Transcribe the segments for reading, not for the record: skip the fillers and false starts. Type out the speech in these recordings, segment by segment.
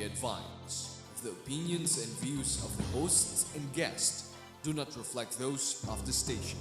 Be advised, the opinions and views of the hosts and guests do not reflect those of the station.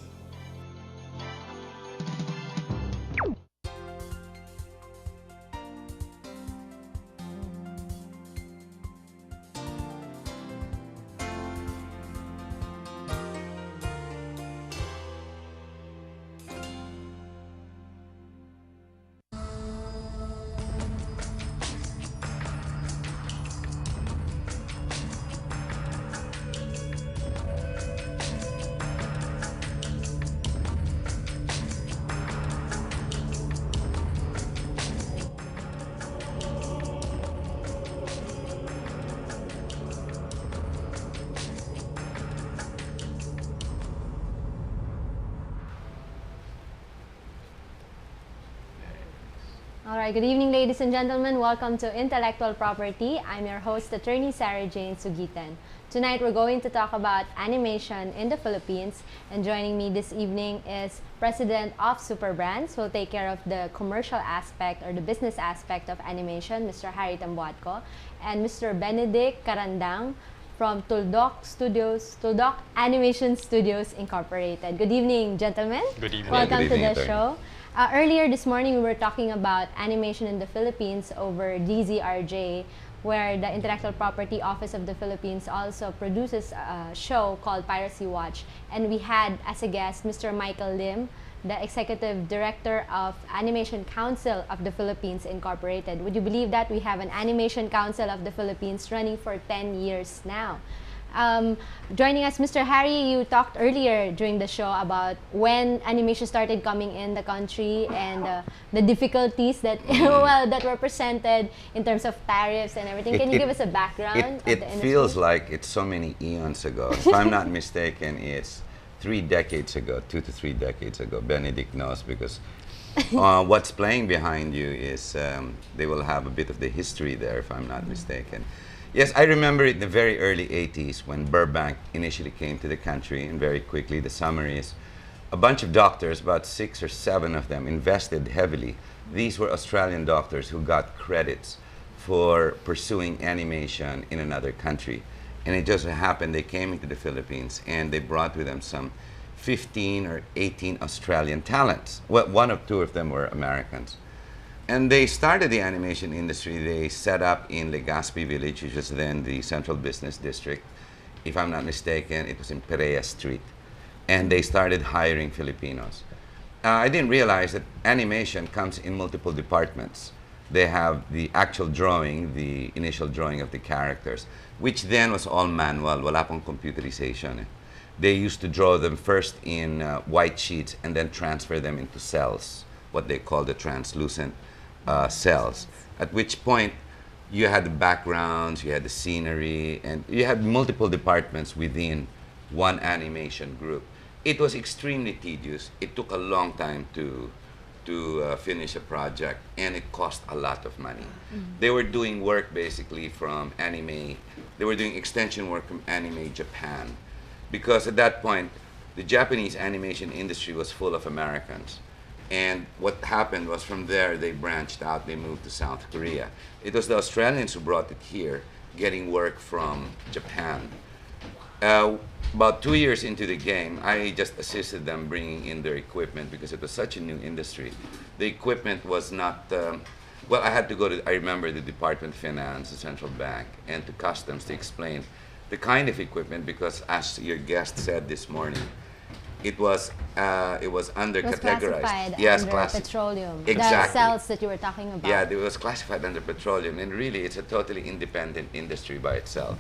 All right, good evening, ladies and gentlemen. Welcome to Intellectual Property. I'm your host, Attorney Sara Jane Suguitan. Tonight, we're going to talk about animation in the Philippines. And joining me this evening is President of Superbrand, who will take care of the commercial aspect or the business aspect of animation, Mr. Harry Tambuatco, and Mr. Benedict Carandang from Tuldok Animation Studios Incorporated. Good evening, gentlemen. Good evening. Welcome Good evening, to the show. Earlier this morning, we were talking about animation in the Philippines over DZRJ, where the Intellectual Property Office of the Philippines also produces a show called Piracy Watch. And we had as a guest Mr. Michael Lim, the Executive Director of Animation Council of the Philippines Incorporated. Would you believe that we have an Animation Council of the Philippines running for 10 years now? Joining us, Mr. Harry, you talked earlier during the show about when animation started coming in the country and the difficulties that that were presented in terms of tariffs and everything. Can you give us a background of the industry? It feels like it's so many eons ago. If I'm not mistaken, it's 3 decades ago, 2 to 3 decades ago. Benedict knows because what's playing behind you is they will have a bit of the history there, if I'm not mistaken. Yes, I remember it in the very early 80s when Burbank initially came to the country, and very quickly the summary is a bunch of doctors, about 6 or 7 of them, invested heavily. These were Australian doctors who got credits for pursuing animation in another country. And it just happened they came into the Philippines and they brought with them some 15 or 18 Australian talents. Well, 1 or 2 of them were Americans. And they started the animation industry. They set up in Legazpi Village, which was then the Central Business District. If I'm not mistaken, it was in Perea Street. And they started hiring Filipinos. I didn't realize that animation comes in multiple departments. They have the actual drawing, the initial drawing of the characters, which then was all manual, wala pong computerization. They used to draw them first in white sheets and then transfer them into cells, what they call the translucent cells, at which point you had the backgrounds, you had the scenery, and you had multiple departments within one animation group. It was extremely tedious. It took a long time to finish a project, and it cost a lot of money. They were doing work basically from anime. They were doing extension work from Anime Japan, because at that point, the Japanese animation industry was full of Americans. And what happened was from there, they branched out, they moved to South Korea. It was the Australians who brought it here, getting work from Japan. About 2 years into the game, I just assisted them bringing in their equipment because it was such a new industry. The equipment was not, well, I had to go to, I remember the Department of Finance, the Central Bank, and to Customs to explain the kind of equipment because as your guest said this morning, it was under categorized. Classified yes, under petroleum. Exactly. The cells that you were talking about. Yeah, it was classified under petroleum, and really it's a totally independent industry by itself.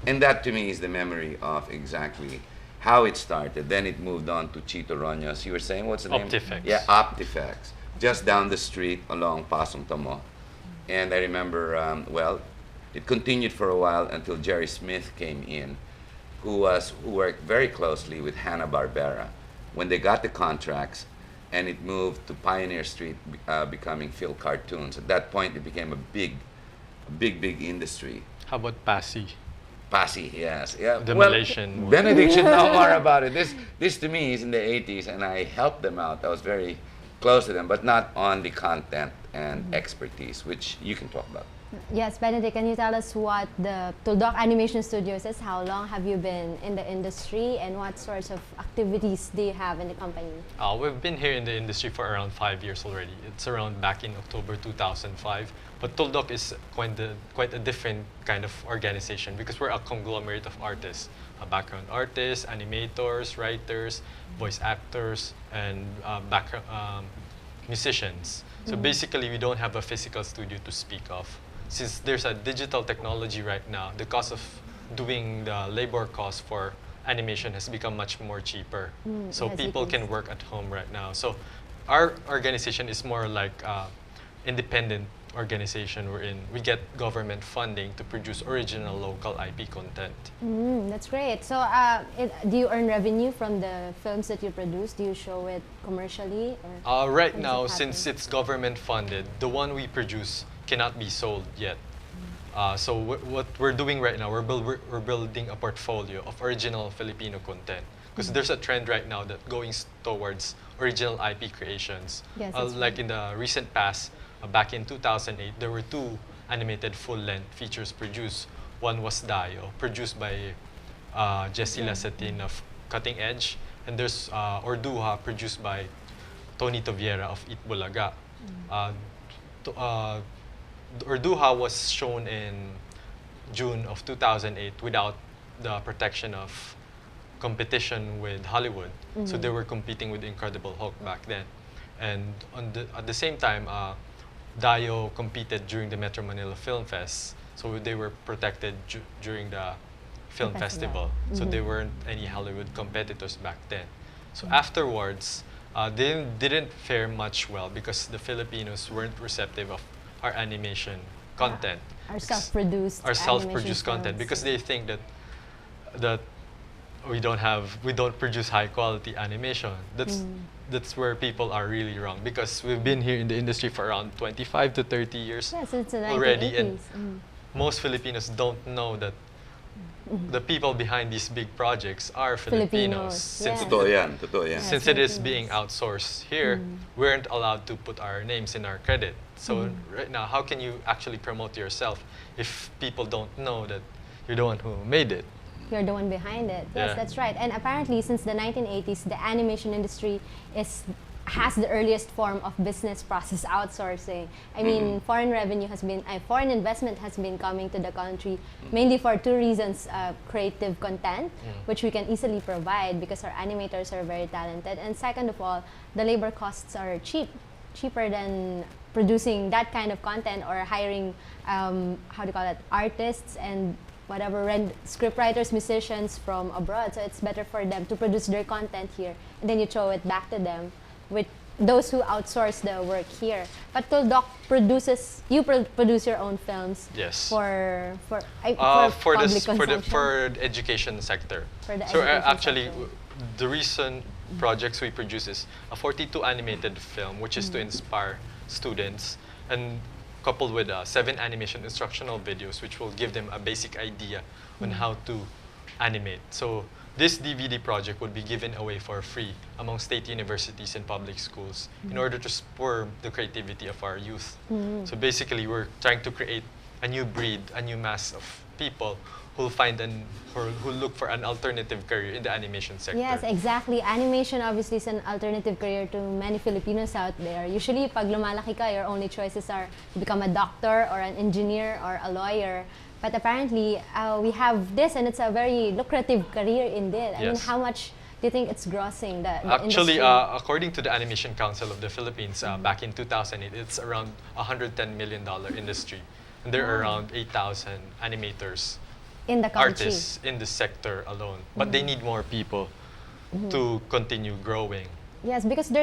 And that to me is the memory of exactly how it started. Then it moved on to Chito Roños. You were saying, what's the name? Optifex. Yeah, Optifex. Just down the street along Pasong Tomo. And I remember, well, it continued for a while until Jerry Smith came in, who worked very closely with Hanna-Barbera. When they got the contracts, and it moved to Pioneer Street, becoming Phil Cartoons. At that point, it became a big industry. How about Passy? Passy, yes. Yeah. Demolition. Well, Benedict should know more about it. This to me is in the 80s, and I helped them out. I was very close to them, but not on the content and expertise, which you can talk about. Yes, Benedict, can you tell us what the Tuldok Animation Studios is? How long have you been in the industry, and what sorts of activities do you have in the company? We've been here in the industry for around 5 years already. It's around back in October 2005. But Tuldok is quite a different kind of organization because we're a conglomerate of artists. Background artists, animators, writers, voice actors, and musicians. So basically, we don't have a physical studio to speak of. Since there's a digital technology right now, the cost of doing the labor cost for animation has become much more cheaper. So yes, people can work at home right now. So our organization is more like independent organization wherein we get government funding to produce original local IP content. That's great. So, do you earn revenue from the films that you produce? Do you show it commercially? Or Right how does now, it since happen? it's government funded, the one we produce cannot be sold yet. So what we're doing right now, we're building a portfolio of original Filipino content. Because there's a trend right now that going towards original IP creations. Yes, that's Like right. in the recent past, back in 2008, there were 2 animated full-length features produced. One was Dayo, produced by Jessie Lasatin of Cutting Edge, and there's Orduha, produced by Tony Toviera of Eat Bulaga. Orduha was shown in June of 2008 without the protection of competition with Hollywood. So they were competing with Incredible Hulk back then. And at the same time, Dayo competed during the Metro Manila Film Fest. So they were protected during the film festival. festival. So there weren't any Hollywood competitors back then. So afterwards, they didn't fare much well because the Filipinos weren't receptive of our animation content. Our self-produced Our animation self-produced content films. because they think that we don't produce high quality animation. That's where people are really wrong because we've been here in the industry for around 25 to 30 years Yes, it's the already, 1980s. and most Filipinos don't know that the people behind these big projects are Filipinos. Filipinos, Since, yes. Totoo yan, totoo yan. Yes. since it is Filipinos. being outsourced here, we aren't allowed to put our names in our credit. So right now, how can you actually promote yourself if people don't know that you're the one who made it? You're the one behind it. Yes, Yeah. that's right. And apparently, since the 1980s, the animation industry has the earliest form of business process outsourcing. I mean, foreign investment has been coming to the country mainly for 2 reasons: creative content, which we can easily provide because our animators are very talented, and second of all, the labor costs are cheaper than producing that kind of content or hiring artists and whatever script writers, musicians from abroad. So it's better for them to produce their content here, and then you throw it back to them with those who outsource the work here. But Tuldok produce your own films. Yes. For For public this consumption. for the education sector. For the So education actually, sector. the recent projects we produce is a 42 animated film, which is to inspire students, and coupled with 7 animation instructional videos, which will give them a basic idea on how to animate. So this DVD project would be given away for free among state universities and public schools in order to spur the creativity of our youth. So basically, we're trying to create a new breed, a new mass of people who look for an alternative career in the animation sector. Yes, exactly. Animation obviously is an alternative career to many Filipinos out there. Usually, pag lumalaki ka, your only choices are to become a doctor or an engineer or a lawyer. But apparently, we have this, and it's a very lucrative career indeed. I mean, Yes. how much do you think it's grossing the Actually, industry? according to the Animation Council of the Philippines, back in 2008, it's around $110 million industry. And there are around 8,000 animators, in the country. artists in this sector alone. But they need more people to continue growing. Yes, because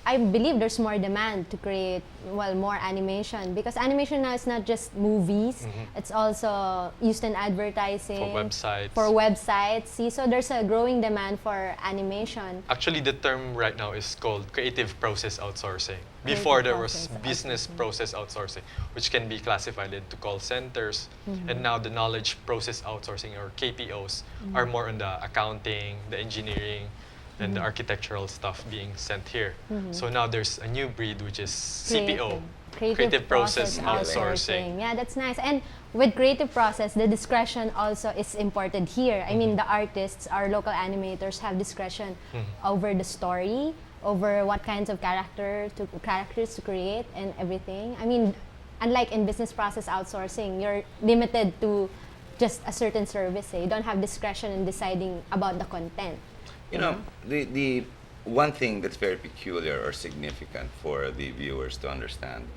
I believe there's more demand to create, more animation. Because animation now is not just movies, it's also used in advertising. For websites. For websites. See, so there's a growing demand for animation. Actually, the term right now is called creative process outsourcing. Before there was process business outsourcing. process outsourcing, which can be classified into call centers. And now the knowledge process outsourcing, or KPOs, are more on the accounting, the engineering, and the architectural stuff being sent here. So now there's a new breed, which is CPO, Creative process outsourcing. Yeah, that's nice. And with creative process, the discretion also is imported here. I mean, the artists, our local animators have discretion over the story, over what kinds of characters to create and everything. I mean, unlike in business process outsourcing, you're limited to just a certain service. You don't have discretion in deciding about the content. You know, the one thing that's very peculiar or significant for the viewers to understand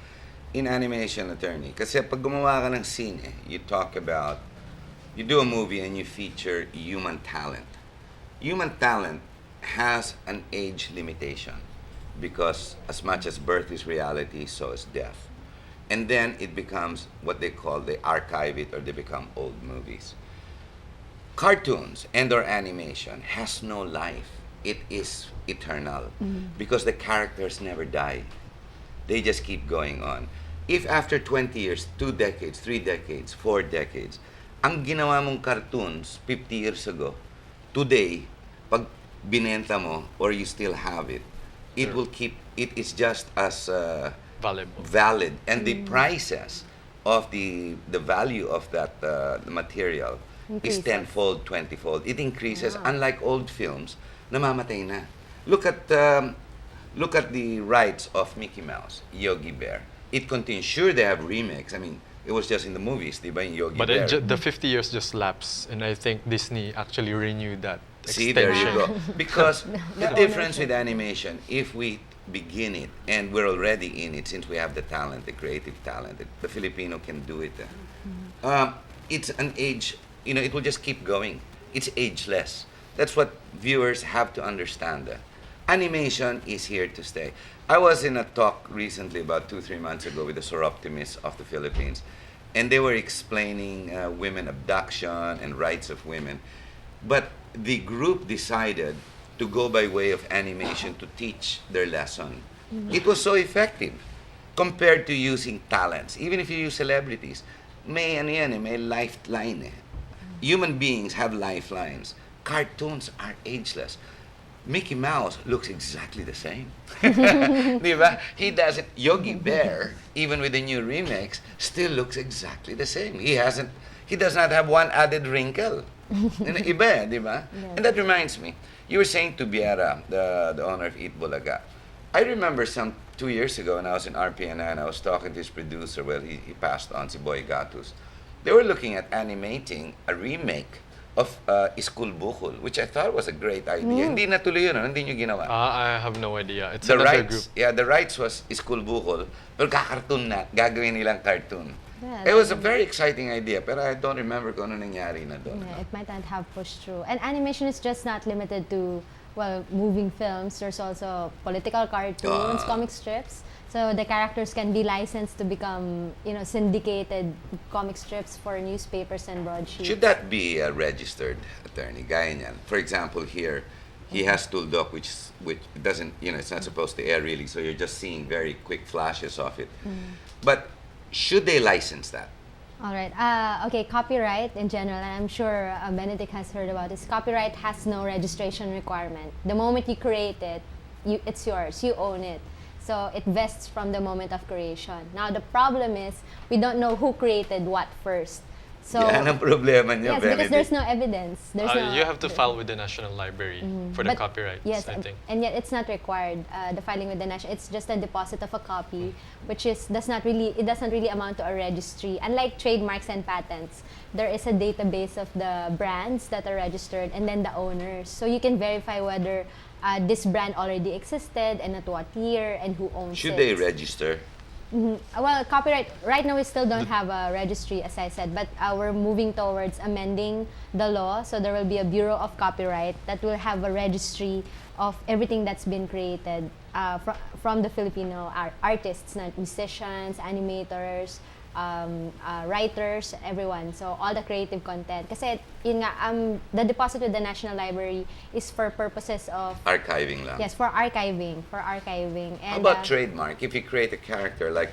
in animation, attorney, kasi pag gumawa ka ng scene, you do a movie and you feature human talent. Human talent has an age limitation because as much as birth is reality, so is death. And then it becomes what they call, they archive it or they become old movies. Cartoons and or animation has no life. It is eternal because the characters never die. They just keep going on. If after 20 years, 2 decades, 3 decades, 4 decades, ang ginawa mong cartoons 50 years ago, today, pag binenta mo or you still have it, it will keep, it is just as valid. And the prices of the value of that material is tenfold, 20-fold. It increases, unlike old films, namamatay na. Look at the rights of Mickey Mouse, Yogi Bear. It continues. Sure, they have remakes. I mean, it was just in the movies, diba, in Yogi Bear. But the 50 years just lapsed, and I think Disney actually renewed that See, extension. there you go. Because the difference with animation, if we begin it, and we're already in it, since we have the talent, the creative talent, the Filipino can do it. It's an age, you know, it will just keep going. It's ageless. That's what viewers have to understand. Animation is here to stay. I was in a talk recently, about 2-3 months ago, with the Soroptimists of the Philippines, and they were explaining women abduction and rights of women. But the group decided to go by way of animation to teach their lesson. It was so effective compared to using talents. Even if you use celebrities, may lifeline. Human beings have lifelines. Cartoons are ageless. Mickey Mouse looks exactly the same. Diba? He doesn't. Yogi Bear, even with the new remakes, still looks exactly the same. He does not have one added wrinkle. Iba, diba? Yes. And that reminds me, you were saying to Biera, the owner of Eat Bulaga. I remember 2 years ago when I was in RPNA and I was talking to his producer, well, he passed on, si Boy Gatus. They were looking at animating a remake of Iskul Bukol, which I thought was a great idea. Hindi natuloy yun, hindi nyo ginawa. I have no idea. It's The another rights, group. yeah, the rights was Iskul Bukol, pero kakartoon na, gagawin nilang cartoon. Yeah, It was a very exciting idea, pero I don't remember kung ano nangyari na doon. Yeah, it might not have pushed through. And animation is just not limited to, well, moving films. There's also political cartoons, comic strips. So the characters can be licensed to become, you know, syndicated comic strips for newspapers and broadsheets. Should that be a registered attorney? Gaya niyan. For example, here, he has Tuldok, which doesn't, you know, it's not supposed to air really, so you're just seeing very quick flashes of it. But should they license that? All right. Okay, copyright in general, and I'm sure Benedict has heard about this. Copyright has no registration requirement. The moment you create it, it's yours. You own it. So it vests from the moment of creation. Now the problem is we don't know who created what first. So Yan ang problema niya, yes, because Benedict. there's no evidence. You have to file with the National Library for the copyrights, yes, I think. and yet it's not required. The filing with the national, it's just a deposit of a copy, which doesn't really amount to a registry. Unlike trademarks and patents, there is a database of the brands that are registered and then the owners, so you can verify whether this brand already existed and at what year and who owns it. Should they register? Well, copyright, right now we still don't have a registry, as I said, but we're moving towards amending the law, so there will be a Bureau of Copyright that will have a registry of everything that's been created from the Filipino artists, musicians, animators, writers, everyone. So all the creative content. Kasi yun nga, the deposit with the National Library is for purposes of Archiving lang. yes, for archiving. And How about trademark? If you create a character like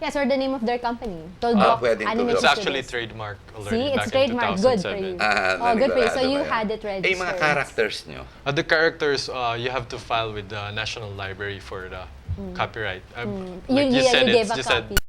yes, or the name of their company. Tuldok pwedeng Animation It's actually Studios. trademark already See, back it's in trademark. Good for 2007. you. Oh, good for you. So you had it registered. Eh, mga characters nyo. The characters, you have to file with the National Library for the copyright. You said gave it's a just copy.